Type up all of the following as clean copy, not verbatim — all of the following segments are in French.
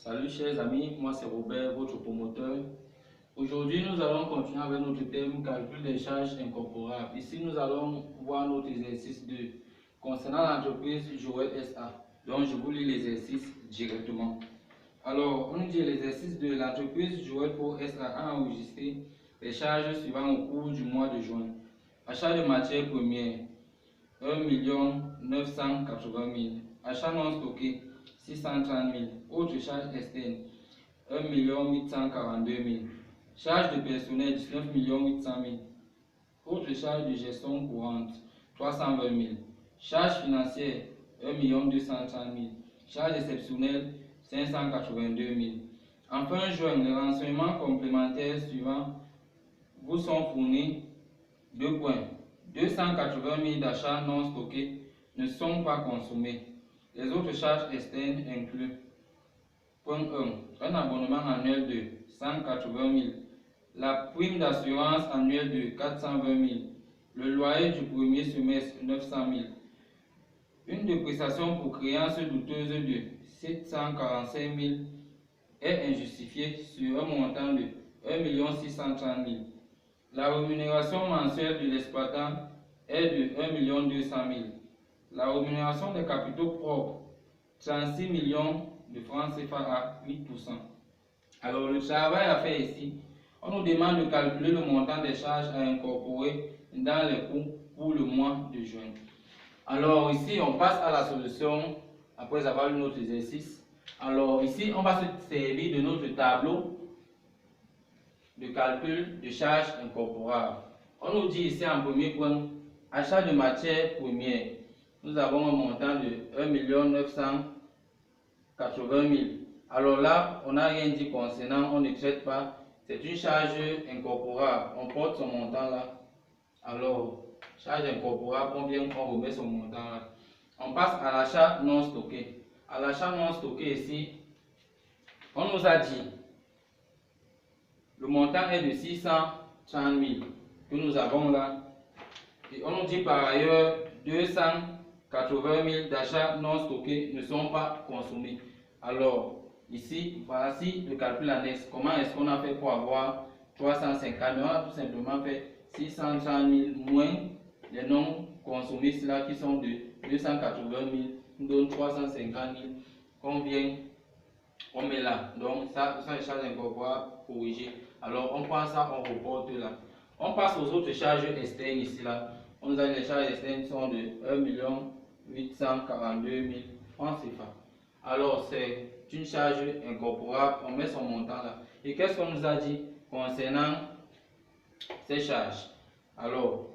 Salut chers amis, moi c'est Robert, votre promoteur. Aujourd'hui nous allons continuer avec notre thème calcul des charges incorporables. Ici nous allons voir notre exercice 2 concernant l'entreprise Joël SA. Donc je vous lis l'exercice directement. Alors on dit l'exercice de l'entreprise Joël Pro SA a enregistré les charges suivantes au cours du mois de juin. Achat de matières premières 1 980 000. Achat non stocké 630 000. Autres charges externes 1 842 000. Charges de personnel 19 800 000. Autres charges de gestion courante 320 000. Charges financières 1 230 000. Charges exceptionnelles 582 000. En fin juin, les renseignements complémentaires suivants vous sont fournis. 2 points. 280 000 d'achats non stockés ne sont pas consommés. Les autres charges externes incluent. Point 1. Un abonnement annuel de 180 000. La prime d'assurance annuelle de 420 000. Le loyer du premier semestre 900 000. Une dépréciation pour créance douteuse de 745 000 est injustifiée sur un montant de 1 630 000. La rémunération mensuelle de l'exploitant est de 1 200 000. La rémunération des capitaux propres, 36 millions de francs CFA à 8%. Alors le travail à faire ici, on nous demande de calculer le montant des charges à incorporer dans les coûts pour le mois de juin. Alors ici, on passe à la solution après avoir lu notre exercice. Alors ici, on va se servir de notre tableau de calcul de charges incorporables. On nous dit ici en premier point, achat de matières premières. Nous avons un montant de 1 980 000. Alors là, on n'a rien dit concernant, on ne traite pas. C'est une charge incorporable. On porte son montant là. Alors, charge incorporable, combien on remet son montant là. On passe à l'achat non stocké. À l'achat non stocké ici, on nous a dit le montant est de 630 000 que nous avons là. Et on nous dit par ailleurs 280 000 d'achats non stockés ne sont pas consommés. Alors, ici, voici le calcul annexe. Comment est-ce qu'on a fait pour avoir 350 000? On a tout simplement fait 630 000 moins les non consommés, ceux-là qui sont de 280 000, nous donne 350 000 qu'on vient, on met là. Donc, ça sont les charges incorporables corrigées. Alors, on prend ça, on reporte là. On passe aux autres charges externes ici là. On nous a dit les charges externes sont de 1 842 000 francs CFA. Alors, c'est une charge incorporable, on met son montant là. Et qu'est-ce qu'on nous a dit concernant ces charges? Alors,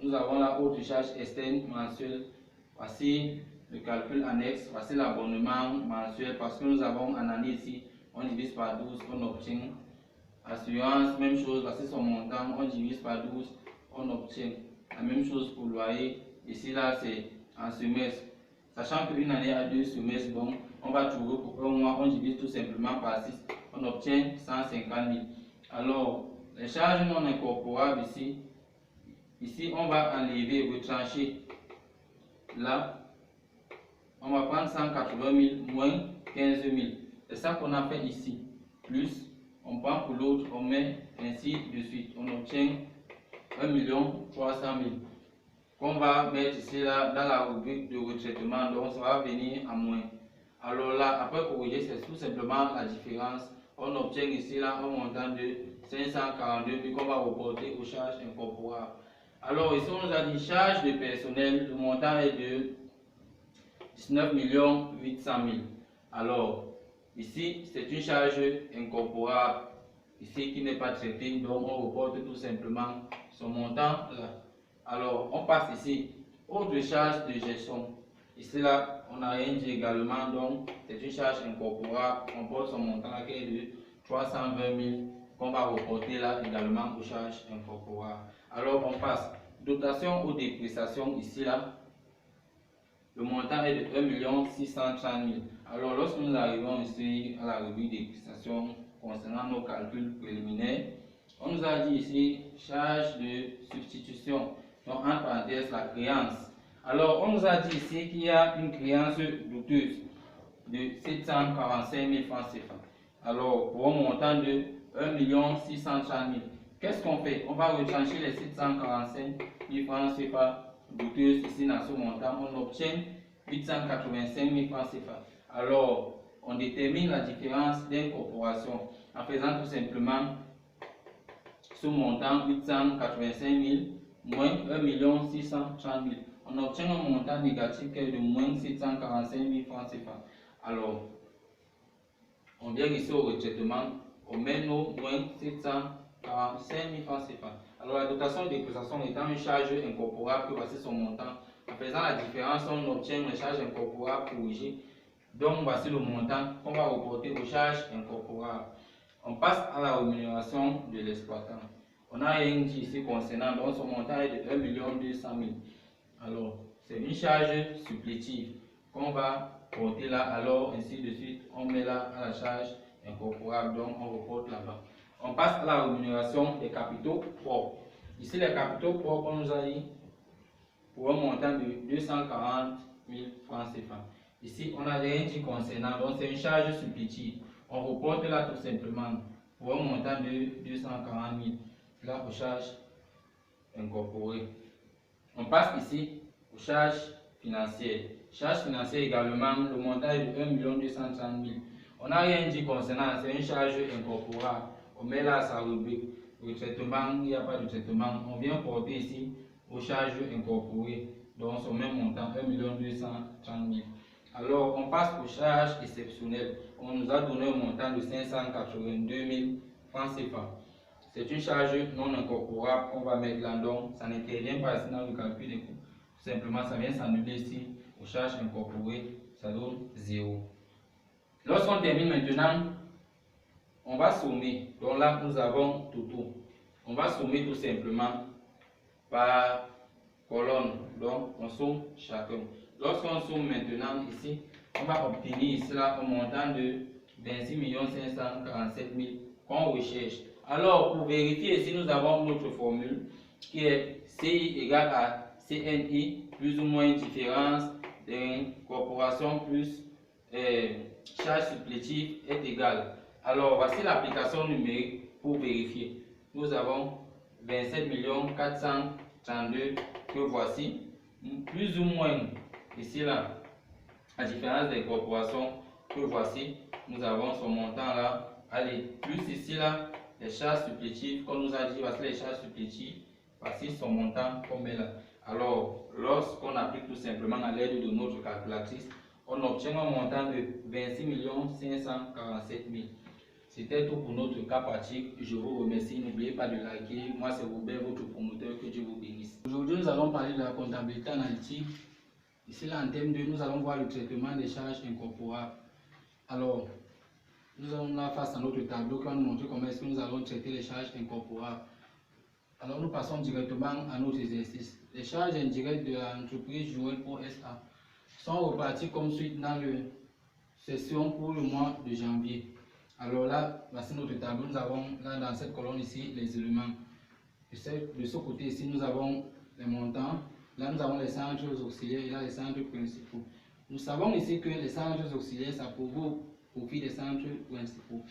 nous avons la autre charge externe mensuelle. Voici le calcul annexe, voici l'abonnement mensuel parce que nous avons en année ici, on divise par 12, on obtient assurance, même chose, voici son montant, on divise par 12, on obtient la même chose pour loyer. Ici là c'est en semestre, sachant qu'une année a 2 semestres, donc on va trouver pour un mois, on divise tout simplement par 6, on obtient 150 000. Alors les charges non incorporables ici on va enlever, retrancher. Là on va prendre 180 000 moins 15 000. C'est ça qu'on a fait ici. Plus on prend pour l'autre, on met ainsi de suite. On obtient 1 300 000 qu'on va mettre ici là dans la rubrique de retraitement. Donc ça va venir à moins. Alors là, après corriger, c'est tout simplement la différence. On obtient ici là un montant de 542 000 qu'on va reporter aux charges incorporables. Alors ici on nous a dit charge de personnel, le montant est de 19 800 000. Alors ici c'est une charge incorporable ici qui n'est pas traitée, donc on reporte tout simplement son montant là. Alors on passe ici autre charge de gestion. Ici là on n'a rien dit également, donc c'est une charge incorporable, on porte son montant là qui est de 320 000 qu'on va reporter là également aux charges incorporables. Alors on passe dotation ou dépréciation ici là. Le montant est de 1 630 000. Alors lorsque nous arrivons ici à la rubrique dépréciation concernant nos calculs préliminaires, on nous a dit ici charge de substitution, donc entre parenthèses la créance. Alors on nous a dit ici qu'il y a une créance douteuse. de 745 000 francs CFA. Alors, pour un montant de 1 630 000. Qu'est-ce qu'on fait? On va retrancher les 745 000 francs CFA douteuses ici dans ce montant. On obtient 885 000 francs CFA. Alors, on détermine la différence d'incorporation en faisant tout simplement ce montant 885 000 moins 1 630 000. On obtient un montant négatif qui est de moins 745 000 francs CFA. Alors, on vient ici au retraitement, on met nos moins 745 000 francs CFA. Alors, la dotation de dépréciation étant une charge incorporable, que voici son montant. En faisant la différence, on obtient une charge incorporable corrigée. Donc, voici le montant qu'on va reporter aux charges incorporables. On passe à la rémunération de l'exploitant. On a rien dit ici concernant, donc son montant est de 1 200 000. Alors, c'est une charge supplétive qu'on va porter là, alors ainsi de suite, on met là à la charge incorporable, donc on reporte là-bas. On passe à la rémunération des capitaux propres. Ici, les capitaux propres, on nous a dit pour un montant de 240 000 francs CFA. Ici, on n'a rien dit concernant, donc c'est une charge supplétive. On reporte là tout simplement pour un montant de 240 000, là aux charges incorporées. On passe ici aux charges financières. Charges financières également, le montant est de 1 230 000. On n'a rien dit concernant, c'est une charge incorporable. On met là sa rubrique. Le traitement, il n'y a pas de traitement. On vient porter ici aux charges incorporées, donc son même montant, 1 230 000. Alors, on passe aux charges exceptionnelles. On nous a donné un montant de 582 000 francs CFA. C'est une charge non incorporable qu'on va mettre là, donc ça n'intervient pas ici dans le calcul des coûts. Tout simplement, ça vient s'annuler ici aux charges incorporées, ça donne 0. Lorsqu'on termine maintenant, on va sommer. Donc là, nous avons tout. On va sommer tout simplement par colonne. Donc, on somme chacun. Lorsqu'on somme maintenant ici, on va obtenir ici là un montant de 26 547 000 qu'on recherche. Alors, pour vérifier ici, nous avons notre formule qui est CI égale à CNI plus ou moins différence d'incorporation plus charge supplétive est égale. Alors, voici l'application numérique pour vérifier. Nous avons 27 432 que voici, plus ou moins ici là, la différence d'incorporation que voici, nous avons son montant là, allez, plus ici là, les charges supplétives, comme nous a dit, voici les charges supplétives, voici son montant qu'on met là. Alors, lorsqu'on applique tout simplement à l'aide de notre calculatrice, on obtient un montant de 26 547 000. C'était tout pour notre cas pratique. Je vous remercie. N'oubliez pas de liker. Moi, c'est Robert, votre promoteur. Que Dieu vous bénisse. Aujourd'hui, nous allons parler de la comptabilité analytique. Ici, là, en thème 2, nous allons voir le traitement des charges incorporables. Alors, nous allons là face à notre tableau qui va nous montrer comment est-ce que nous allons traiter les charges incorporables. Alors, nous passons directement à notre exercice. Les charges indirectes de l'entreprise Joël Pro SA sont reparties comme suite dans la session pour le mois de janvier. Alors là, voici notre tableau. Nous avons là dans cette colonne ici les éléments. De ce côté ici, nous avons les montants. Là, nous avons les centres auxiliaires et là les centres principaux. Nous savons ici que les centres auxiliaires, ça provoque au profit des centres principaux.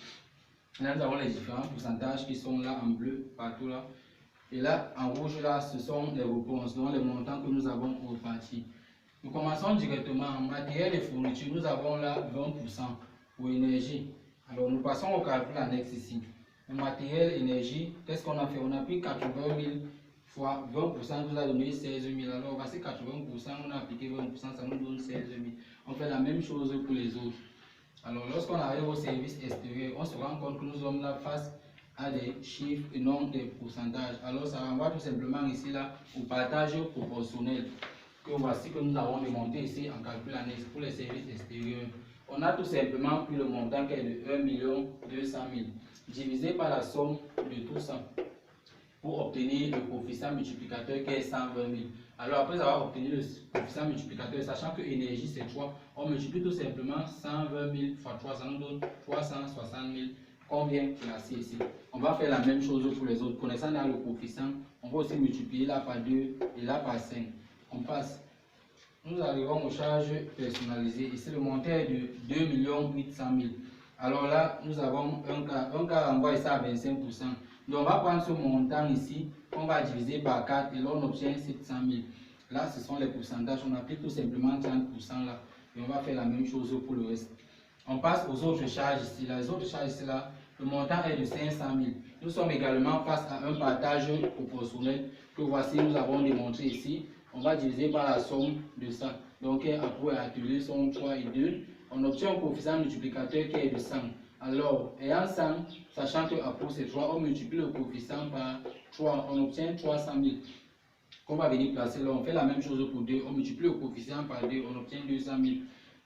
Là, nous avons les différents pourcentages qui sont là en bleu, partout là. Et là, en rouge, là, ce sont les réponses, donc les montants que nous avons repartis. Nous commençons directement en matériel et fourniture. Nous avons là 20% pour énergie. Alors, nous passons au calcul annexe ici. Le matériel, énergie, qu'est-ce qu'on a fait? On a pris 80 000 fois 20%, nous a donné 16 000. Alors, voici 80%, on a appliqué 20%, ça nous donne 16 000. On fait la même chose pour les autres. Alors, lorsqu'on arrive au service extérieur, on se rend compte que nous sommes là face à des chiffres et non des pourcentages. Alors, ça renvoie tout simplement ici là au partage proportionnel que voici que nous avons démonté ici en calcul annexe pour les services extérieurs. On a tout simplement pris le montant qui est de 1 200 000 divisé par la somme de tout ça pour obtenir le coefficient multiplicateur qui est 120 000. Alors après avoir obtenu le coefficient multiplicateur, sachant que énergie c'est 3, on multiplie tout simplement 120 000 fois 3, ça nous donne 360 000 qu'on vient classer ici. On va faire la même chose pour les autres. Connaissant là le coefficient, on va aussi multiplier là par 2 et là par 5. On passe. nous arrivons aux charges personnalisées. Ici, le montant est de 2 800 000. Alors là, nous avons un cas renvoie ici à 25%. Donc, on va prendre ce montant ici, on va diviser par 4 et là, on obtient 700 000. Là, ce sont les pourcentages. On applique tout simplement 30% là. Et on va faire la même chose pour le reste. On passe aux autres charges ici. Les autres charges ici, là, le montant est de 500 000. Nous sommes également face à un partage proportionnel que voici, nous avons démontré ici. On va diviser par la somme de ça. Donc, apport et atelier sont 3 et 2. On obtient un coefficient multiplicateur qui est de 100. Alors, ayant 100, sachant que apport c'est 3, on multiplie le coefficient par 3. On obtient 300 000. Qu'on va venir placer là, on fait la même chose pour 2. On multiplie le coefficient par 2, on obtient 200 000.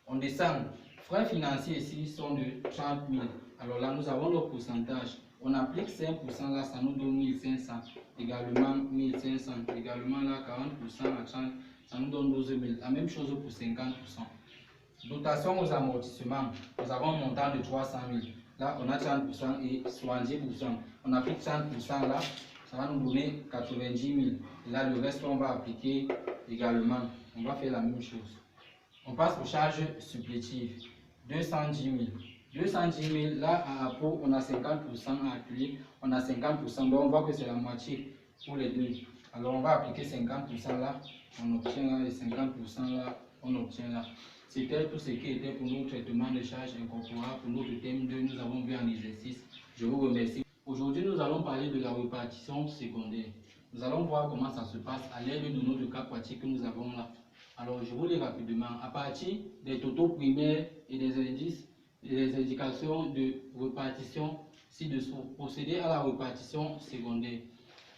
On descend. Frais financiers ici sont de 30 000. Alors là, nous avons le pourcentage. On applique 5% là, ça nous donne 1500. Également 1500. Également là, 40% à 30, ça nous donne 12 000. La même chose pour 50%. Dotation aux amortissements, nous avons un montant de 300 000. Là, on a 30% et 70%. On applique 30% là, ça va nous donner 90 000. Et là, le reste, on va appliquer également. On va faire la même chose. On passe aux charges supplétives. 210 000. 210 000, là, à apport, on a 50%, à atelier, on a 50%. Donc, on voit que c'est la moitié pour les deux. Alors, on va appliquer 50% là, on obtient là, et 50% là, on obtient là. C'était tout ce qui était pour nos traitements de charges incorporables. Pour notre thème 2, nous avons vu en exercice. Je vous remercie. Aujourd'hui, nous allons parler de la répartition secondaire. Nous allons voir comment ça se passe à l'aide de notre cas pratique que nous avons là. Alors, je vous lis rapidement. À partir des totaux primaires et des indices et des indications de répartition ci-dessous, procéder à la répartition secondaire.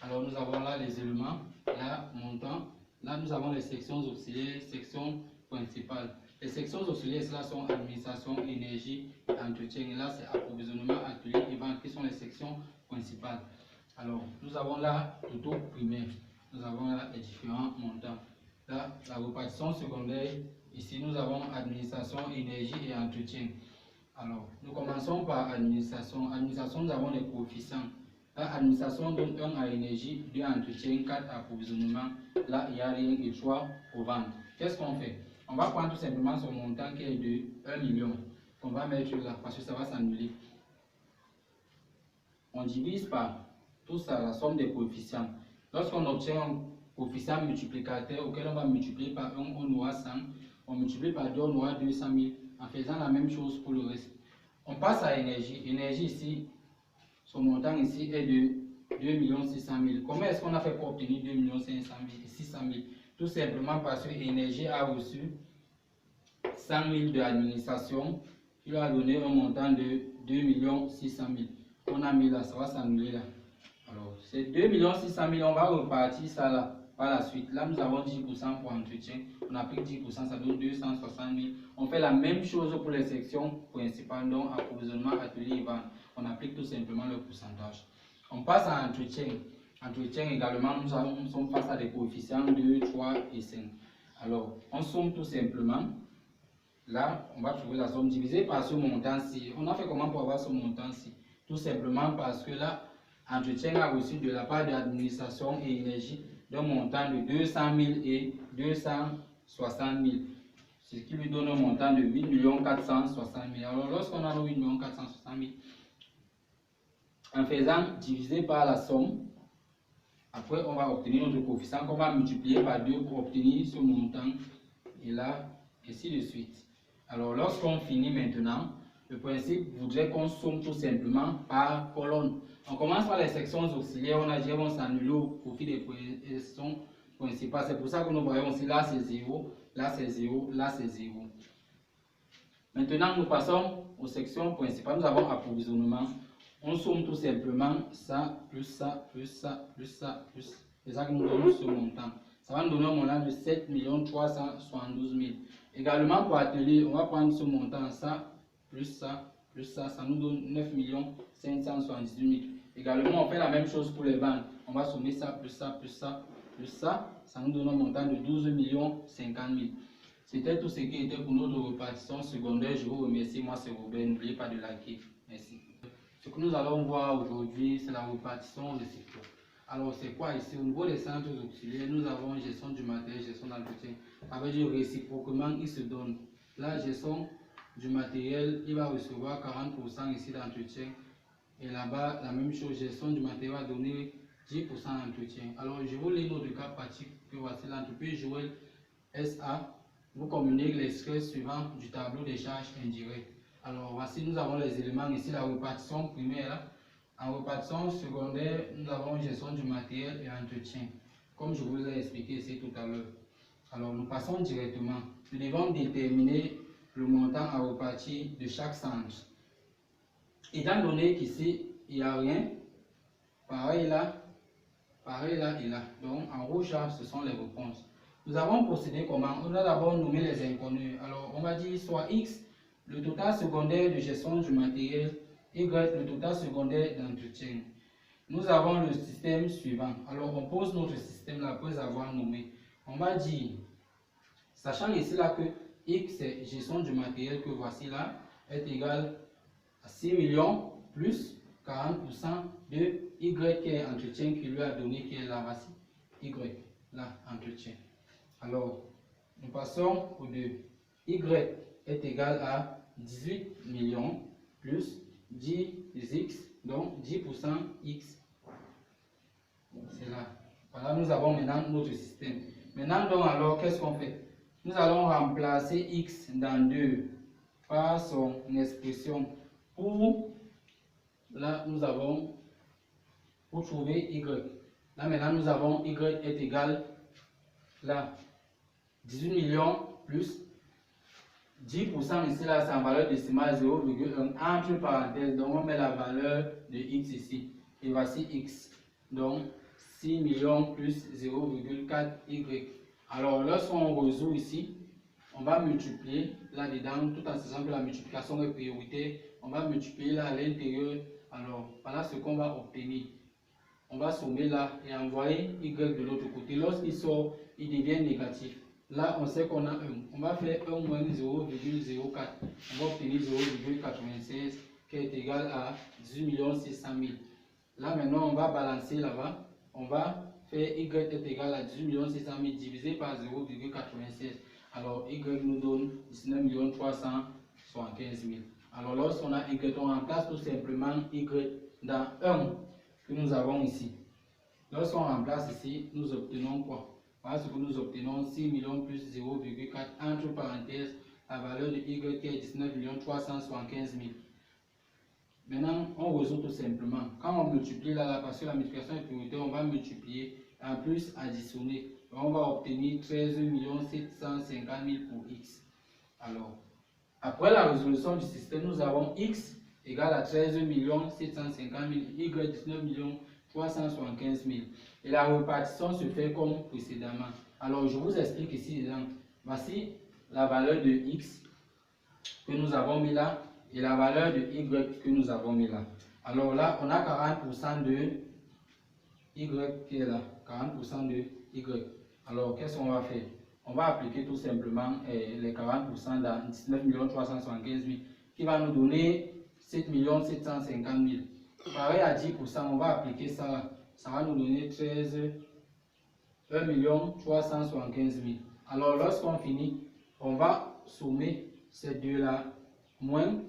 Alors, nous avons là les éléments, là, montant. Là, nous avons les sections auxiliaires, sections principales. Les sections auxiliaires, là sont administration, énergie et entretien. Et là, c'est approvisionnement, atelier et vente qui sont les sections principales. Alors, nous avons là totaux primaire. Nous avons là les différents montants. Là, la répartition secondaire, ici nous avons administration, énergie et entretien. Alors, nous commençons par administration. Administration, nous avons les coefficients. Là, administration donne 1 à énergie, 2 à entretien, 4 à approvisionnement. Là, il n'y a rien et 3 aux ventes. Qu'est-ce qu'on fait? On va prendre tout simplement son montant qui est de 1 million. On va mettre là parce que ça va s'annuler. On divise par tout ça, la somme des coefficients. Lorsqu'on obtient un coefficient multiplicateur auquel on va multiplier par 1, on aura 100. On multiplie par 2, on aura 200 000. En faisant la même chose pour le reste. On passe à énergie. Énergie ici, son montant ici est de 2 600 000. Comment est-ce qu'on a fait pour obtenir 2 600 000? Tout simplement parce que l'énergie a reçu 100 000 de l'administration. Il a donné un montant de 2 600 000. On a mis là, ça va s'annuler là. Alors, c'est 2 600 000, on va repartir ça là par la suite. Là, nous avons 10% pour entretien. On applique 10%, ça donne 260 000. On fait la même chose pour les sections principales, donc approvisionnement, atelier et vente. On applique tout simplement le pourcentage. On passe à entretien. Entretien également, nous sommes face à des coefficients 2, 3 et 5. Alors, on somme tout simplement. Là, on va trouver la somme divisée par ce montant-ci. On a fait comment pour avoir ce montant-ci? Tout simplement parce que là, entretien a reçu de la part de l'administration et énergie d'un montant de 200 000 et 260 000. Ce qui lui donne un montant de 8 460 000. Alors, lorsqu'on a 8 460 000, en faisant diviser par la somme, après on va obtenir notre coefficient qu'on va multiplier par 2 pour obtenir ce montant. Et là, ainsi de suite. Alors, lorsqu'on finit maintenant, le principe voudrait qu'on somme tout simplement par colonne. On commence par les sections auxiliaires, on a dit qu'on s'annule au profit des sections principales. C'est pour ça que nous voyons aussi là c'est 0, là c'est 0, là c'est 0. Maintenant, nous passons aux sections principales. Nous avons approvisionnement. On somme tout simplement ça, plus ça, plus ça, plus ça, plus. C'est ça qui nous donne ce montant. Ça va nous donner un montant de 7 372 000. Également pour atelier, on va prendre ce montant, ça, plus ça, ça nous donne 9 578 000. Également, on fait la même chose pour les ventes. On va sommer ça, plus ça, plus ça, plus ça. Ça nous donne un montant de 12 50 000. C'était tout ce qui était pour notre répartition secondaire. Je vous remercie. Moi, c'est Robert. N'oubliez pas de liker. Merci. Ce que nous allons voir aujourd'hui, c'est la répartition des secteurs. Alors c'est quoi ici? Au niveau des centres auxiliaires, nous avons gestion du matériel, gestion d'entretien. Avec du réciproquement, il se donne. La gestion du matériel, il va recevoir 40% ici d'entretien. Et là-bas, la même chose, gestion du matériel va donner 10% d'entretien. Alors je vous lis notre cas pratique que voici l'entreprise Joël SA. Vous communiquez l'extrait suivant du tableau des charges indirectes. Alors voici, nous avons les éléments ici, la répartition primaire. En répartition secondaire, nous avons gestion du matériel et entretien, comme je vous ai expliqué ici tout à l'heure. Alors nous passons directement. Nous devons déterminer le montant à repartir de chaque centre. Étant donné qu'ici, il n'y a rien, pareil là et là. Donc en rouge là, ce sont les réponses. Nous avons procédé comment? On a d'abord nommé les inconnus. Alors on va dire soit X, le total secondaire de gestion du matériel, Y, le total secondaire d'entretien. Nous avons le système suivant. Alors on pose notre système là après avoir nommé. On va dire, sachant ici là que X c'est gestion du matériel que voici là, est égal à 6 millions plus 40% de Y qui est entretien qui lui a donné, qui est là, voici Y, là, entretien. Alors, nous passons au 2. Y est égal à 18 millions plus 10x, donc 10% X. C'est là. Voilà, nous avons maintenant notre système. Maintenant, donc, alors, qu'est-ce qu'on fait? Nous allons remplacer X dans 2 par son expression pour, là, nous avons, pour trouver Y. Là, maintenant, nous avons Y est égal, là, 18 millions plus 10% ici, là, c'est en valeur décimale 0,1 entre parenthèses. Donc, on met la valeur de X ici. Et voici X. Donc, 6 millions plus 0,4 Y. Alors, lorsqu'on résout ici, on va multiplier là-dedans, tout en sachant que la multiplication est prioritaire. On va multiplier là à l'intérieur. Alors, voilà ce qu'on va obtenir. On va sommer là et envoyer Y de l'autre côté. Lorsqu'il sort, il devient négatif. Là, on sait qu'on a 1. On va faire 1 moins 0,04. On va obtenir 0,96 qui est égal à 18 600 000. Là, maintenant, on va balancer là-bas. On va faire Y est égal à 18 600 000 divisé par 0,96. Alors, Y nous donne 19 375 000. Alors, lorsqu'on a Y, on remplace tout simplement Y dans 1 que nous avons ici. Lorsqu'on remplace ici, nous obtenons quoi? Voilà ce que nous obtenons, 6 millions plus 0,4 entre parenthèses, la valeur de Y qui est 19 375 000. Maintenant, on résout tout simplement. Quand on multiplie là, parce que la multiplication est prioritaire, on va multiplier, en plus additionner. On va obtenir 13 750 000 pour X. Alors, après la résolution du système, nous avons X égale à 13 750 000, Y 19 375 000. Et la répartition se fait comme précédemment. Alors, je vous explique ici dedans. Voici la valeur de X que nous avons mis là et la valeur de Y que nous avons mis là. Alors là, on a 40% de Y qui est là. 40% de Y. Alors, qu'est-ce qu'on va faire? On va appliquer tout simplement les 40% dans 19 375 000 qui va nous donner 7 750 000. Pareil à 10%, on va appliquer ça là. Ça va nous donner 1 375 000. Alors, lorsqu'on finit, on va sommer ces deux-là, moins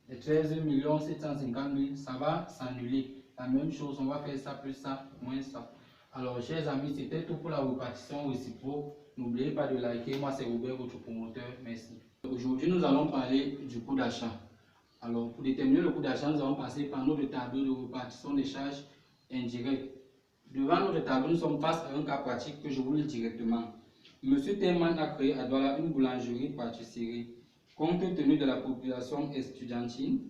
les 13 750 000, ça va s'annuler. La même chose, on va faire ça plus ça, moins ça. Alors, chers amis, c'était tout pour la répartition réciproque. N'oubliez pas de liker. Moi, c'est Robert, votre promoteur. Merci. Aujourd'hui, nous allons parler du coût d'achat. Alors, pour déterminer le coût d'achat, nous allons passer par notre tableau de répartition des charges indirectes. Devant notre tableau, nous sommes face à un cas pratique que je vous lis directement. Monsieur Théman a créé à Douala une boulangerie-pâtisserie. Compte tenu de la population estudiantine,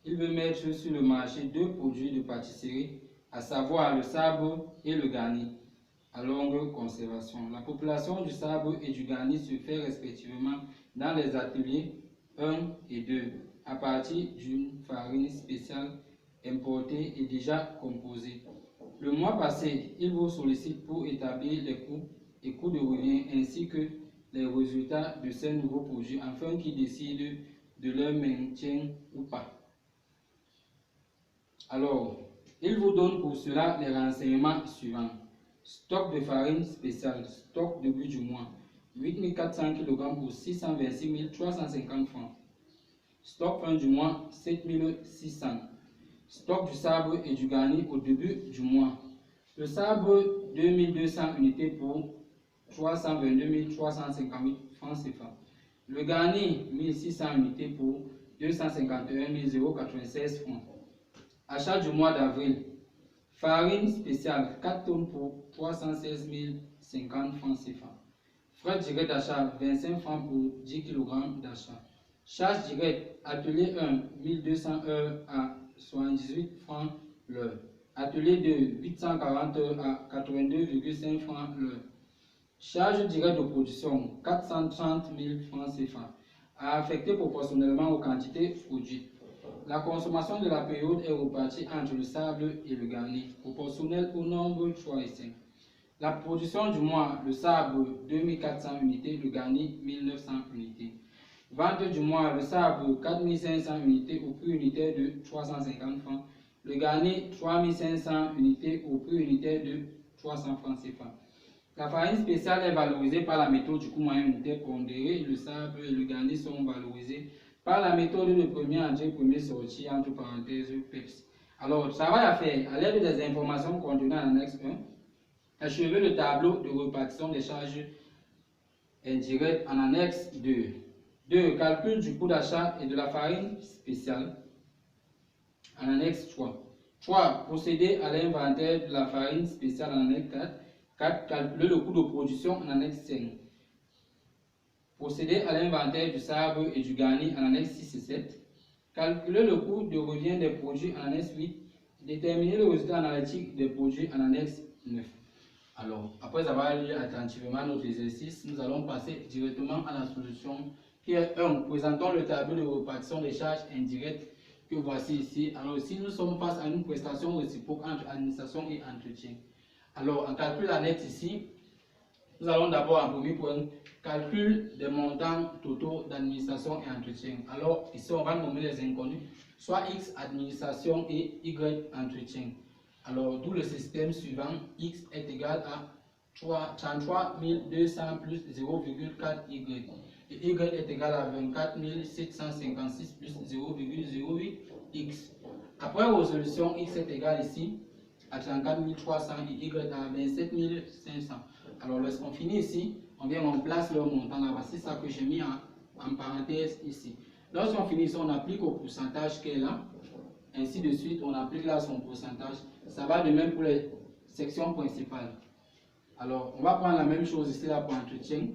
il veut mettre sur le marché 2 produits de pâtisserie, à savoir le sabre et le garni, à longue conservation. La population du sabre et du garni se fait respectivement dans les ateliers 1 et 2, à partir d'une farine spéciale importée et déjà composée. Le mois passé, il vous sollicite pour établir les coûts et coûts de revient ainsi que les résultats de ces nouveaux produits afin qu'ils décident de leur maintien ou pas. Alors, Il vous donne pour cela les renseignements suivants. Stock de farine spéciale, stock début du mois, 8400 kg pour 626 350 francs. Stock fin du mois, 7600. Stock du sabre et du garni au début du mois. Le sabre, 2200 unités pour 322 358 francs CFA. Le garni, 1600 unités pour 251 096 francs. Achat du mois d'avril. Farine spéciale, 4 tonnes pour 316 050 francs CFA. Frais direct d'achat, 25 francs pour 10 kg d'achat. Charge directe, atelier 1, 1200 heures à 78 francs l'heure. Atelier 2, 840 heures à 82,5 francs l'heure. Charge directe de production, 430 000 francs CFA, à affecter proportionnellement aux quantités produites. La consommation de la période est repartie entre le sable et le garni, proportionnel au nombre 3 et 5. La production du mois, le sabre 2400 unités, le garni 1900 unités. Vente du mois, le sabre 4500 unités au prix unitaire de 350 francs, le garni 3500 unités au prix unitaire de 300 francs CFA. La farine spéciale est valorisée par la méthode du coût moyen unitaire pondéré. Le sabre et le garni sont valorisés par la méthode de premier entrée, premier sorti, entre parenthèses PEPS. Alors, travail à faire à l'aide des informations contenues en annexe 1. Achevez le tableau de répartition des charges indirectes en annexe 2. 2. Calcul du coût d'achat et de la farine spéciale en annexe 3. 3. Procéder à l'inventaire de la farine spéciale en annexe 4. 4. Calculer le coût de production en annexe 5. Procéder à l'inventaire du sabre et du garni en annexe 6 et 7. Calculer le coût de revient des produits en annexe 8. Déterminer le résultat analytique des produits en annexe 9. Alors, après avoir lu attentivement notre exercice, nous allons passer directement à la solution qui est 1. Présentons le tableau de répartition des charges indirectes que voici ici. Alors, ici, nous sommes face à une prestation réciproque entre administration et entretien. Alors, en calcul annexe ici, nous allons d'abord en premier point calcul des montants totaux d'administration et entretien. Alors, ici, on va nommer les inconnus, soit X administration et Y entretien. Alors, d'où le système suivant, X est égal à 33 200 plus 0,4 Y. Et Y est égal à 24 756 plus 0,08 X. Après résolution, X est égal ici à 34 300 et Y à 27 500. Alors, lorsqu'on finit ici, on vient, on place le montant là. Voici ça que j'ai mis en parenthèse ici. Lorsqu'on finit ici, on applique au pourcentage qui est là. Ainsi de suite, on applique là son pourcentage. Ça va de même pour les sections principales. Alors, on va prendre la même chose ici là pour entretien.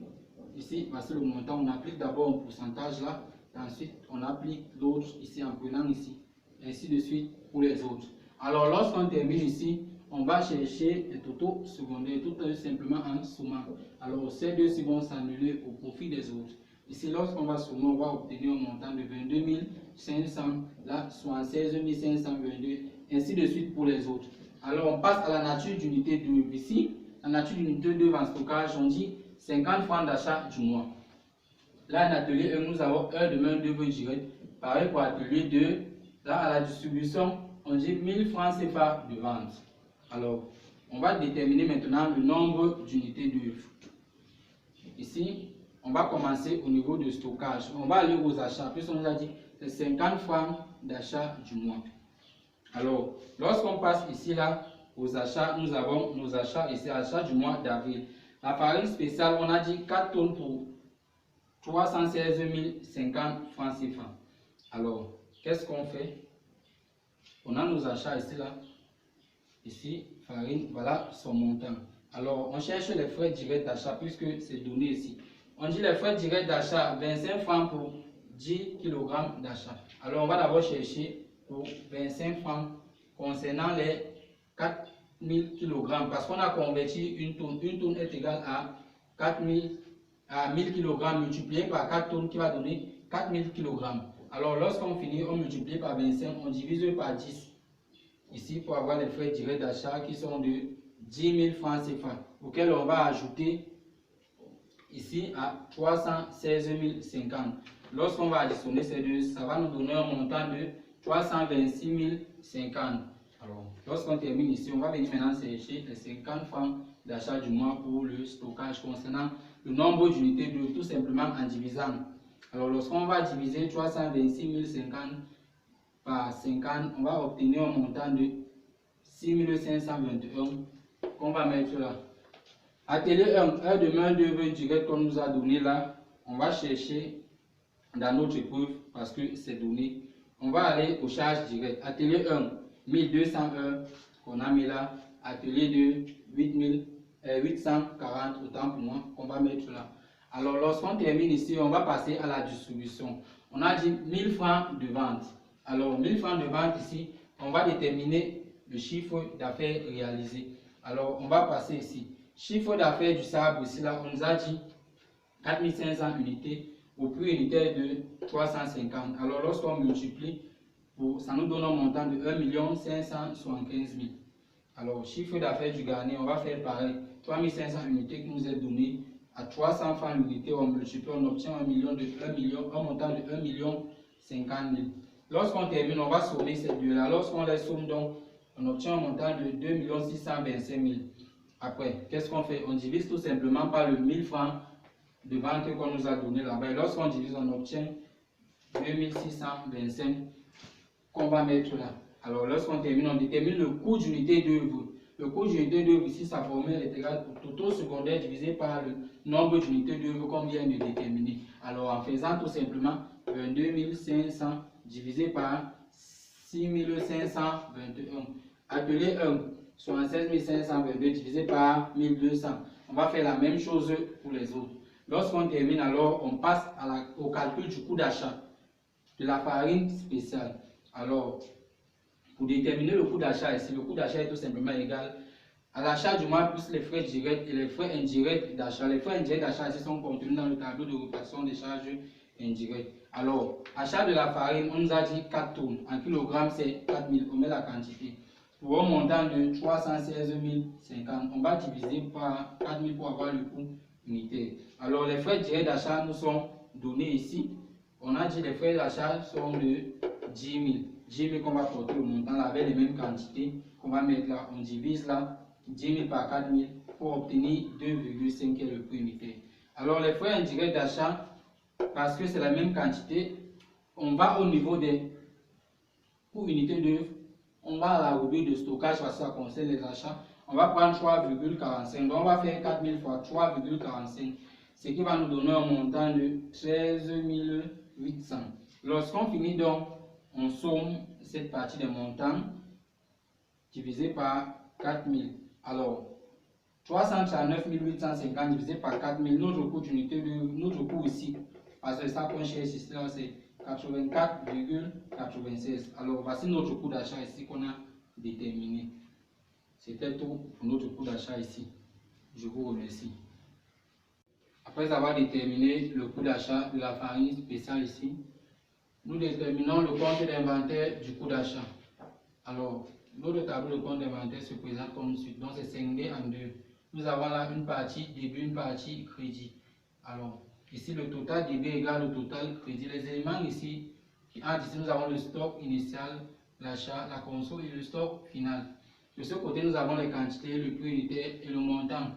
Ici, voici le montant. On applique d'abord un pourcentage là. Et ensuite, on applique l'autre ici en prenant ici. Ainsi de suite pour les autres. Alors, lorsqu'on termine ici, on va chercher les totaux secondaires, tout simplement en sommant. Alors, ces deux-ci vont s'annuler au profit des autres. Ici, lorsqu'on va sommer, on va obtenir un montant de 22 500, là, 76 522, ainsi de suite pour les autres. Alors, on passe à la nature d'unité 2. Ici, la nature d'unité 2 en stockage, on dit 50 francs d'achat du mois. Là, en atelier 1, nous avons heure de main-d'œuvre directe. Pareil pour atelier 2. Là, à la distribution, on dit 1000 francs CFA de vente. Alors, on va déterminer maintenant le nombre d'unités d'œuvre. Ici, on va commencer au niveau de stockage. On va aller aux achats. Puis on nous a dit c'est 50 francs d'achat du mois. Alors, lorsqu'on passe ici là aux achats, nous avons nos achats ici, achats du mois d'avril. La farine spéciale, on a dit 4 tonnes pour 316 050 francs CFA. Alors, qu'est-ce qu'on fait? On a nos achats ici là. Ici, farine, voilà son montant. Alors, on cherche les frais directs d'achat puisque c'est donné ici. On dit les frais directs d'achat, 25 francs pour 10 kg d'achat. Alors, on va d'abord chercher pour 25 francs concernant les 4000 kg parce qu'on a converti une tonne. Une tonne est égale à 1000 kg multiplié par 4 tonnes qui va donner 4000 kg. Alors, lorsqu'on finit, on multiplie par 25, on divise par 10. Ici, pour avoir les frais directs d'achat qui sont de 10 000 francs CFA, auxquels on va ajouter ici à 316 050. Lorsqu'on va additionner ces deux, ça va nous donner un montant de 326 050. Alors, lorsqu'on termine ici, on va venir maintenant chercher les 50 francs d'achat du mois pour le stockage concernant le nombre d'unités d'œuvre, tout simplement en divisant. Alors, lorsqu'on va diviser 326 050 par 50, on va obtenir un montant de 6 521 qu'on va mettre là. Atelier 1, heure de main d'œuvre directe qu'on nous a donné là, on va chercher dans notre épreuve parce que c'est donné. On va aller aux charges directes. Atelier 1, 1200 heures qu'on a mis là. Atelier 2, 840, autant pour moi, qu'on va mettre là. Alors, lorsqu'on termine ici, on va passer à la distribution. On a dit 1000 francs de vente. Alors, 1000 francs de vente ici, on va déterminer le chiffre d'affaires réalisé. Alors, on va passer ici. Chiffre d'affaires du sable ici, là, on nous a dit 4500 unités au prix unitaire de 350. Alors, lorsqu'on multiplie, ça nous donne un montant de 1 575 000. Alors, chiffre d'affaires du garni, on va faire pareil. 3500 unités qui nous est donné à 300 francs l'unité, on multiplie, on obtient un montant de 1 050 000. Lorsqu'on termine, on va sommer ces deux-là. Lorsqu'on les somme, donc, on obtient un montant de 2 625 000. Après, qu'est-ce qu'on fait? On divise tout simplement par le 1000 francs de vente qu'on nous a donné là-bas. Lorsqu'on divise, on obtient 2625 qu'on va mettre là. Alors, lorsqu'on termine, on détermine le coût d'unité d'œuvre. Le coût d'unité d'œuvre ici, sa formule est égale au taux secondaire divisé par le nombre d'unités d'œuvre qu'on vient de déterminer. Alors, en faisant tout simplement 22 500 divisé par 6 521. Atelier 1, 76 522 divisé par 1200. On va faire la même chose pour les autres. Lorsqu'on termine, alors, on passe au calcul du coût d'achat de la farine spéciale. Alors, pour déterminer le coût d'achat ici, le coût d'achat est tout simplement égal à l'achat du mois plus les frais directs et les frais indirects d'achat. Les frais indirects d'achat ici sont contenus dans le tableau de répartition des charges indirectes. Alors, achat de la farine, on nous a dit 4 tonnes. En kilogrammes, c'est 4000. On met la quantité. Pour un montant de 316 050, on va diviser par 4000 pour avoir le coût unitaire. Alors, les frais directs d'achat nous sont donnés ici. On a dit les frais d'achat sont de 10 000. 10 000 qu'on va porter le montant là avec les mêmes quantités qu'on va mettre là. On divise là 10 000 par 4 000 pour obtenir 2,5 qui est le prix unitaire. Alors, les frais indirects d'achat, parce que c'est la même quantité, on va au niveau des coûts unités d'œuvre. On va à la rubrique de stockage parce que ça concerne les achats. On va prendre 3,45. Donc, on va faire 4000 fois 3,45. Ce qui va nous donner un montant de 13 800. Lorsqu'on finit donc, on somme cette partie des montants divisé par 4000. Alors, 339 850 divisé par 4000. Notre coût d'unité d'œuvre, notre coût ici, parce que ça qu'on cherche ici, c'est 84,96. Alors, voici notre coût d'achat ici qu'on a déterminé. C'était tout pour notre coût d'achat ici. Je vous remercie. Après avoir déterminé le coût d'achat de la farine spéciale ici, nous déterminons le compte d'inventaire du coût d'achat. Alors, notre tableau de compte d'inventaire se présente comme suit. Donc, c'est scindé en deux. Nous avons là une partie débit, une partie crédit. Alors, ici, le total débit égale au total crédit. Les éléments ici, ici, nous avons le stock initial, l'achat, la conso et le stock final. De ce côté, nous avons les quantités, le prix unitaire et le montant.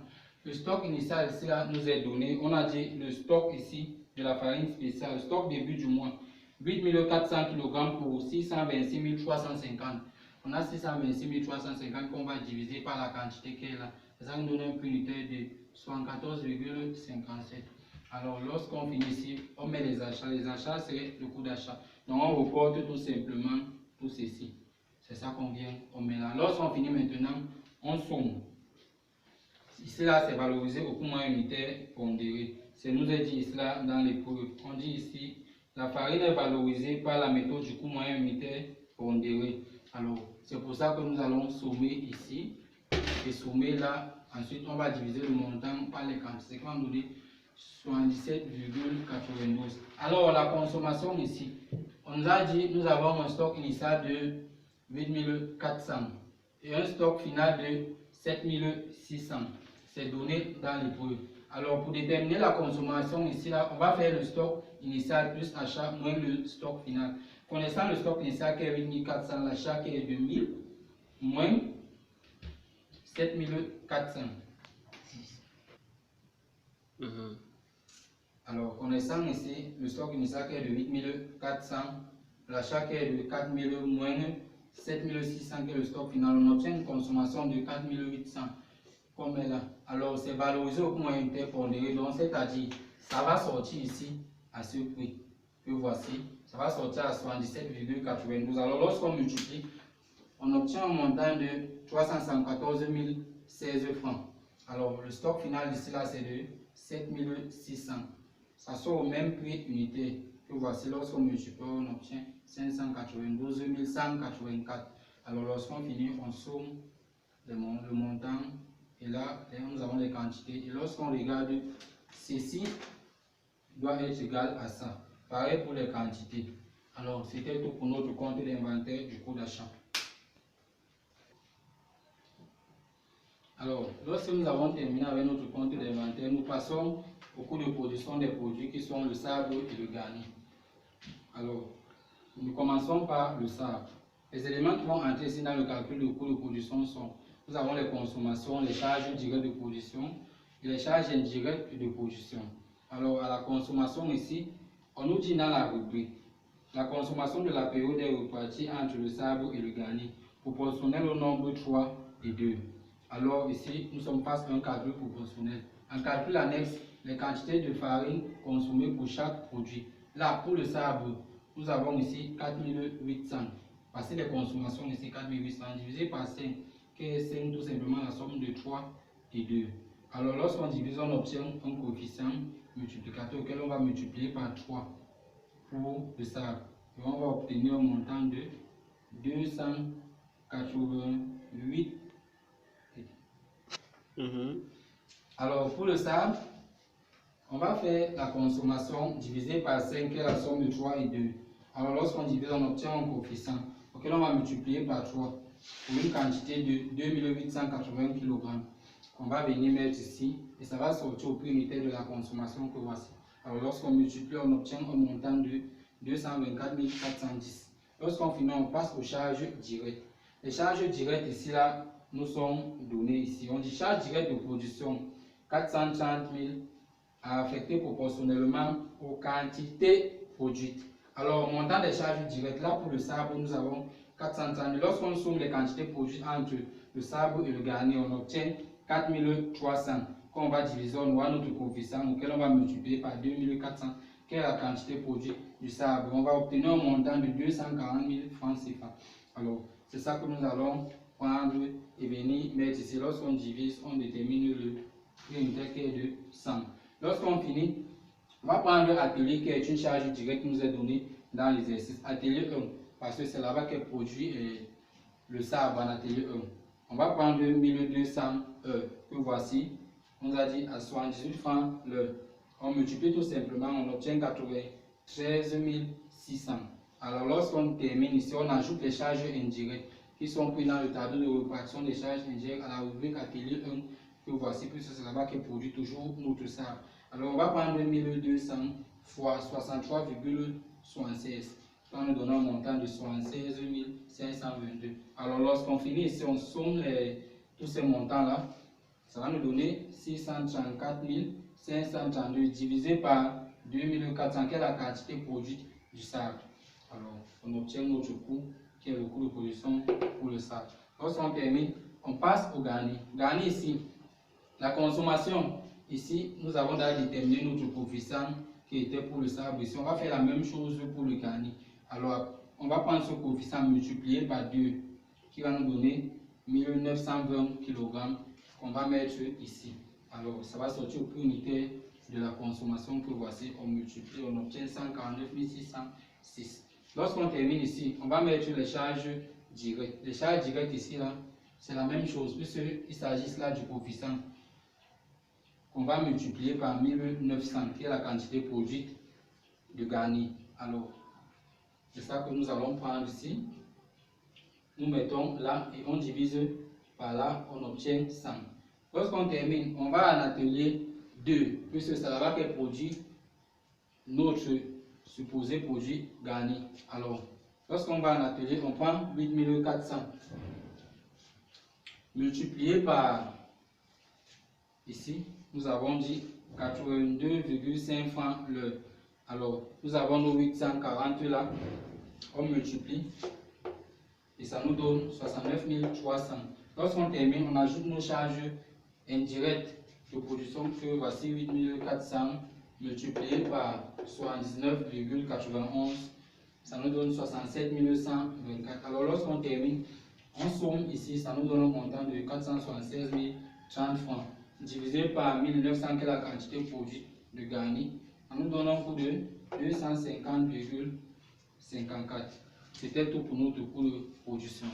Le stock initial ici là, nous est donné. On a dit le stock ici de la farine spéciale, le stock début du mois. 8 400 kg pour 626 350. On a 626 350 qu'on va diviser par la quantité qui est là. Ça nous donne un prix unitaire de 74,57. Alors, lorsqu'on finit ici, on met les achats. Les achats, c'est le coût d'achat. Donc, on reporte tout simplement tout ceci. C'est ça qu'on vient, on met là. Lorsqu'on finit maintenant, on somme. Ici, là, c'est valorisé au coût moyen unitaire pondéré. C'est nous est dit ici, là, dans l'épreuve. On dit ici, la farine est valorisée par la méthode du coût moyen unitaire pondéré. Alors, c'est pour ça que nous allons sommer ici. Et sommer là. Ensuite, on va diviser le montant par les quantités. C'est qu'on nous dit 77,92. Alors, la consommation ici, on nous a dit, nous avons un stock initial de 8 400 et un stock final de 7 600. C'est donné dans l'épreuve. Alors, pour déterminer la consommation ici, là, on va faire le stock initial plus achat moins le stock final. Connaissant le stock initial qui est 8 400, l'achat qui est de 1000, moins 7400. Alors, connaissant ici le stock initial qui est de 8400, l'achat qui est de 4000 moins 7600 qui est le stock final, on obtient une consommation de 4800 comme est là. Alors, c'est valorisé au point interpondéré, donc c'est-à-dire ça va sortir ici à ce prix que voici, ça va sortir à 77,92. Alors, lorsqu'on multiplie, on obtient un montant de 314 016 francs. Alors, le stock final ici là, c'est de 7600. Ça sort au même prix unité que voici. Lorsqu'on multiplie, on obtient 592 184. Alors, lorsqu'on finit, on somme le montant. Et là, nous avons les quantités. Et lorsqu'on regarde, ceci doit être égal à ça. Pareil pour les quantités. Alors, c'était tout pour notre compte d'inventaire du coût d'achat. Alors, lorsque nous avons terminé avec notre compte d'inventaire, nous passons au coût de production des produits qui sont le sable et le garni. Alors, nous commençons par le sable. Les éléments qui vont entrer ici dans le calcul du coût de production sont, nous avons les consommations, les charges directes de production et les charges indirectes de production. Alors, à la consommation ici, on nous dit dans la rubrique, la consommation de la période est répartie entre le sable et le garni, proportionnelle au nombre 3 et 2. Alors ici, nous sommes face à un calcul proportionnel. En calcul annexe, les quantités de farine consommées pour chaque produit. Là, pour le sable, nous avons ici 4800. Parce que les consommations ici 4800 divisé par 5, qui est 5 tout simplement la somme de 3 et 2. Alors lorsqu'on divise, on obtient un coefficient multiplicateur auquel on va multiplier par 3 pour le sable. Et on va obtenir un montant de 288. Alors pour le sable, on va faire la consommation divisée par 5 qui est la somme de 3 et 2. Alors lorsqu'on divise, on obtient un coefficient auquel on va multiplier par 3 pour une quantité de 2880 kg. On va venir mettre ici et ça va sortir au prix unitaire de la consommation que voici. Alors lorsqu'on multiplie, on obtient un montant de 224 410. Lorsqu'on finit, on passe aux charges directes. Les charges directes ici là nous sont données ici. On dit charge directe de production 430 000 à affecter proportionnellement aux quantités produites. Alors, montant des charges directes, là pour le sable, nous avons 430 000. Lorsqu'on somme les quantités produites entre le sable et le garni, on obtient 4300. Quand on va diviser, on aura notre coefficient auquel on va multiplier par 2400, qui est la quantité produite du sable. On va obtenir un montant de 240 000 francs CFA. Alors, c'est ça que nous allons prendre et venir mettre ici. Lorsqu'on divise, on détermine le prix unitaire qui est de 100. Lorsqu'on finit, on va prendre l'atelier qui est une charge directe qui nous est donnée dans l'exercice. Atelier 1, parce que c'est là-bas qu'est produit le sable en atelier 1. On va prendre 1200 heures, que voici. On nous a dit à 78 francs l'heure. On multiplie tout simplement, on obtient 93 600. Alors lorsqu'on termine ici, on ajoute les charges indirectes qui sont prises dans le tableau de répartition des charges indirectes à la rubrique atelier 1 que voici, puisque c'est là-bas qui produit toujours notre sable. Alors on va prendre 1200 fois 63,76. Ça nous donne un montant de 76 522. Alors lorsqu'on finit ici, on somme tous ces montants-là. Ça va nous donner 634 532 divisé par 2400, qui est la quantité produite du sable. Alors, on obtient notre coût, qui est le coût de production pour le sable. Lorsqu'on termine, on passe au garni. Garni ici, la consommation, ici, nous avons déjà déterminé notre coefficient qui était pour le sable. Ici, on va faire la même chose pour le garni. Alors, on va prendre ce coefficient multiplié par 2, qui va nous donner 1920 kg qu'on va mettre ici. Alors, ça va sortir au prix unitaire de la consommation que voici. On multiplie, on obtient 149 606. Lorsqu'on termine ici, on va mettre les charges directes. Les charges directes ici, là, c'est la même chose, puisqu'il s'agit là du coefficient qu'on va multiplier par 1900, qui est la quantité produite de garni. Alors, c'est ça que nous allons prendre ici. Nous mettons là et on divise par là, on obtient 100. Lorsqu'on termine, on va en atelier 2, puisque c'est là-bas qu'est produit notre supposé produit garni. Alors, lorsqu'on va en atelier, on prend 8400 multiplié par, ici, nous avons dit 82,5 francs l'heure. Alors, nous avons nos 840 là, on multiplie et ça nous donne 69 300. Lorsqu'on termine, on ajoute nos charges indirectes de production que voici 8400 multiplié par 79,91, ça nous donne 67 124. Alors, lorsqu'on termine, on somme ici, ça nous donne un montant de 476 030 francs divisé par 1900 qui est la quantité produite de garni. Ça nous donne un coût de 250,54. C'était tout pour notre coût de production.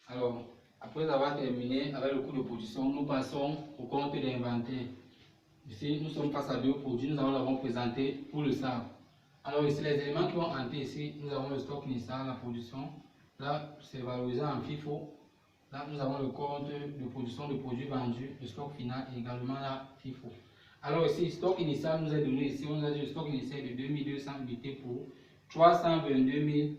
Alors, après avoir terminé avec le coût de production, nous passons au compte d'inventaire. Ici, nous sommes face à deux produits, nous avons présenté pour le sable. Alors ici, les éléments qui vont entrer ici, nous avons le stock initial, la production. Là, c'est valorisé en FIFO. Là, nous avons le compte de production de produits vendus, le stock final et également la FIFO. Alors ici, le stock initial nous est donné ici, on a dit le stock initial de 2200 unités pour 322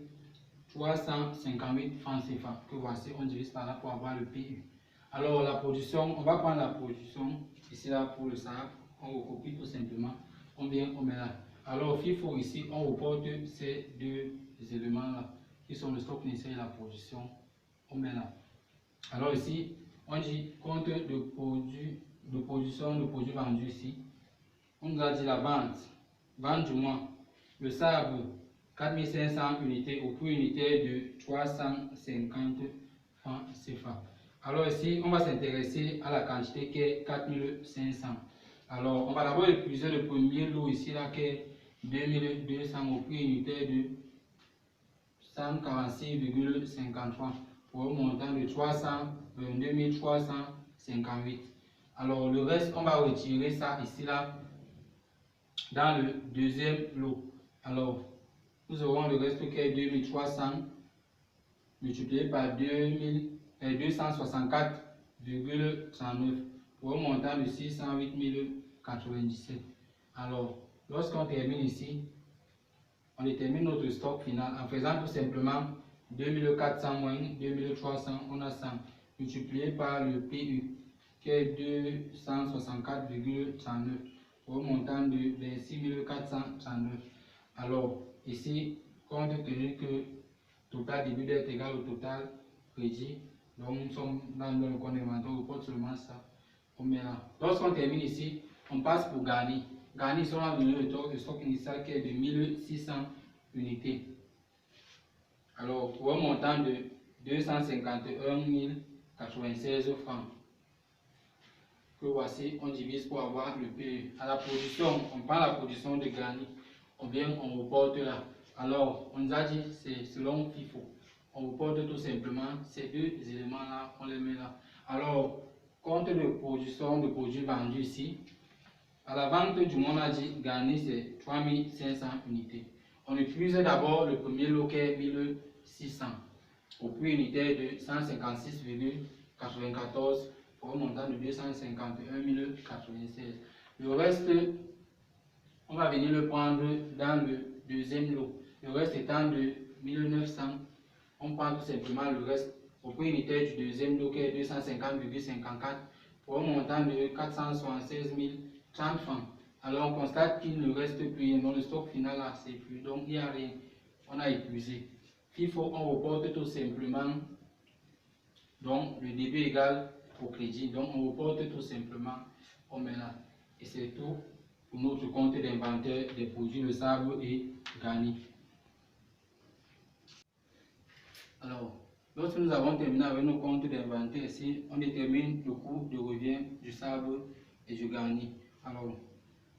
358 francs CFA. Que voici, on divise par là pour avoir le PU. Alors la production, on va prendre la production ici là pour le sable, on recopie tout simplement, on vient, on met là. Alors FIFO ici, on reporte ces deux éléments là, qui sont le stock initial et la production, on met là. Alors ici, on dit compte de production de produits vendus ici. On nous a dit la vente du mois, le sable 4500 unités au prix unitaire de 350 francs CFA. Alors ici, on va s'intéresser à la quantité qui est 4500. Alors, on va d'abord épuiser le premier lot ici là qui est 2200 au prix unitaire de 146,53 pour un montant de 322 358. Alors, le reste, on va retirer ça ici là dans le deuxième lot. Alors, nous aurons le reste qui est 2300 multiplié par 264,39 pour un montant de 608 097. Alors, lorsqu'on termine ici, on détermine notre stock final en faisant tout simplement 2400 moins 2300, on a 100 multiplié par le PU qui est 264,39 pour un montant de 26 439. Alors, ici, compte tenu que total début d'être égal au total crédit, donc nous sommes dans le compte d'inventaire, on reporte seulement ça. On met là. Lorsqu'on termine ici, on passe pour garni. Garni, on a donné le stock initial qui est de 1600 unités. Alors, pour un montant de 251 096 francs. Que voici, on divise pour avoir le PE. À la production, on prend la production de garni, on vient, on reporte là. Alors, on nous a dit, c'est selon FIFO. On reporte tout simplement ces deux éléments-là, on les met là. Alors, compte de production de produits vendus ici. À la vente du mois, on a dit, garni, c'est 3500 unités. On épuise d'abord le premier lot qui est 1600 au prix unitaire de 156,94 pour un montant de 251 096. Le reste, on va venir le prendre dans le deuxième lot. Le reste étant de 1900, on prend tout simplement le reste au prix unitaire du deuxième lot qui est 250,54 pour un montant de 476 030 francs. Alors on constate qu'il ne reste plus, non, le stock final là, c'est plus, donc il n'y a rien, on a épuisé. FIFO, on reporte tout simplement, donc le débit égal au crédit, donc on reporte tout simplement, on met là. Et c'est tout pour notre compte d'inventaire des produits de sable et garni. Alors, lorsque nous avons terminé avec nos comptes d'inventaire ici, on détermine le coût de revient du sable et du garni. Alors,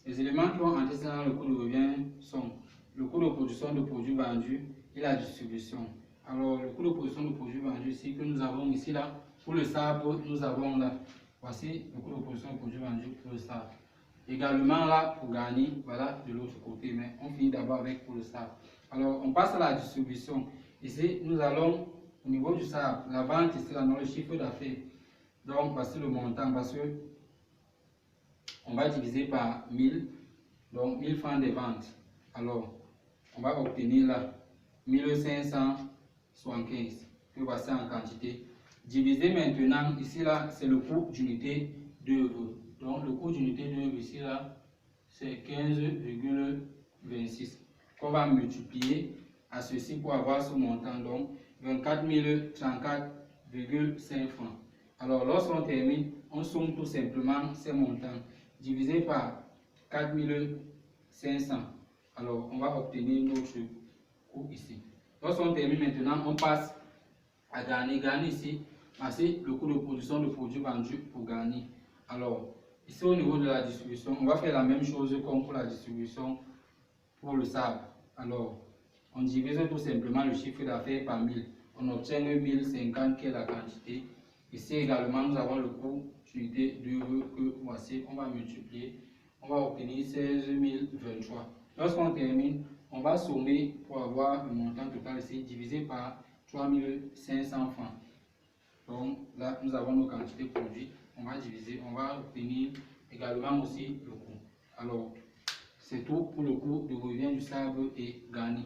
les éléments qui vont entrer dans le coût de revient sont le coût de production de produits vendus et la distribution. Alors, le coût de production de produits vendus ici que nous avons ici là, pour le sable, nous avons là, voici le coût de production de produits vendus pour le sable. Également là, pour garni, voilà de l'autre côté, mais on finit d'abord avec pour le sable. Alors, on passe à la distribution. Ici, nous allons au niveau du sable, la vente ici là, dans le chiffre d'affaires. Donc, voici le montant parce que on va diviser par 1000, donc 1000 francs de vente. Alors, on va obtenir là 1575, que voici en quantité, Divisé maintenant, ici là, c'est le coût d'unité d'œuvre. Donc le coût d'unité d'œuvre ici là, c'est 15,26 qu'on va multiplier à ceci pour avoir ce montant. Donc 24 034,5 francs. Alors lorsqu'on termine, on somme tout simplement ces montants divisé par 4 500. Alors on va obtenir notre coût ici. Lorsqu'on termine maintenant, on passe à gagner. Gagner ici, c'est le coût de production de produits vendus pour gagner. Alors, ici au niveau de la distribution, on va faire la même chose comme pour la distribution pour le sable. Alors, on divise tout simplement le chiffre d'affaires par 1000. On obtient 1050 qui est la quantité. Ici également, nous avons le coût d'unité d'œuvre que voici. On va multiplier. On va obtenir 16 023. Lorsqu'on termine, on va sommer pour avoir le montant total ici divisé par 3500 francs. Donc là, nous avons nos quantités produites. On va diviser, on va obtenir également aussi le coût. Alors, c'est tout pour le coût de revient du sable et garni.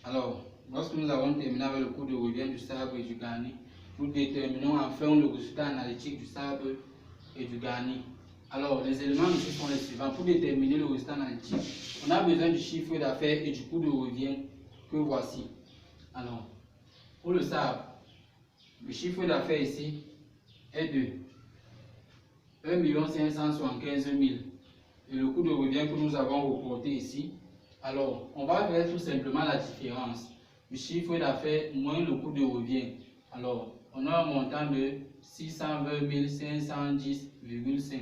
Alors, lorsque nous avons terminé avec le coût de revient du sable et du garni, nous déterminons enfin le résultat analytique du sable et du garni. Alors, les éléments ici sont les suivants. Pour déterminer le résultat analytique, on a besoin du chiffre d'affaires et du coût de revient que voici. Alors, pour le sable, le chiffre d'affaires ici est de 1 575 000 et le coût de revient que nous avons reporté ici. Alors, on va faire tout simplement la différence du chiffre d'affaires moins le coût de revient. Alors, on a un montant de 620 510,5.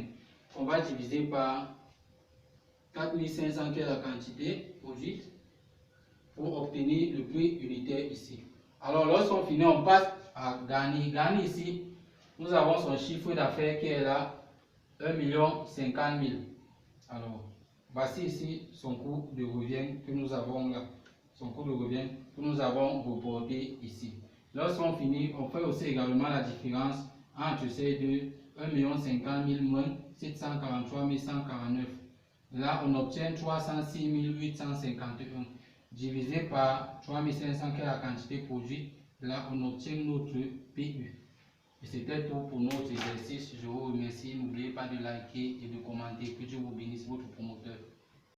On va diviser par 4500 qui est la quantité produite pour obtenir le prix unitaire ici. Alors, lorsqu'on finit, on passe à gagner. Gagner ici, nous avons son chiffre d'affaires qui est là, 1 050 000. Alors, voici ici son coût de revient que nous avons là. Son coût de revient que nous avons reporté ici. Lorsqu'on finit, on fait aussi également la différence entre ces deux, 1 050 000 moins 743 149. Là, on obtient 306 851 divisé par 3500 qui est la quantité produite. Là, on obtient notre PU. Et c'était tout pour notre exercice. Je vous remercie. N'oubliez pas de liker et de commenter. Que Dieu vous bénisse, votre promoteur.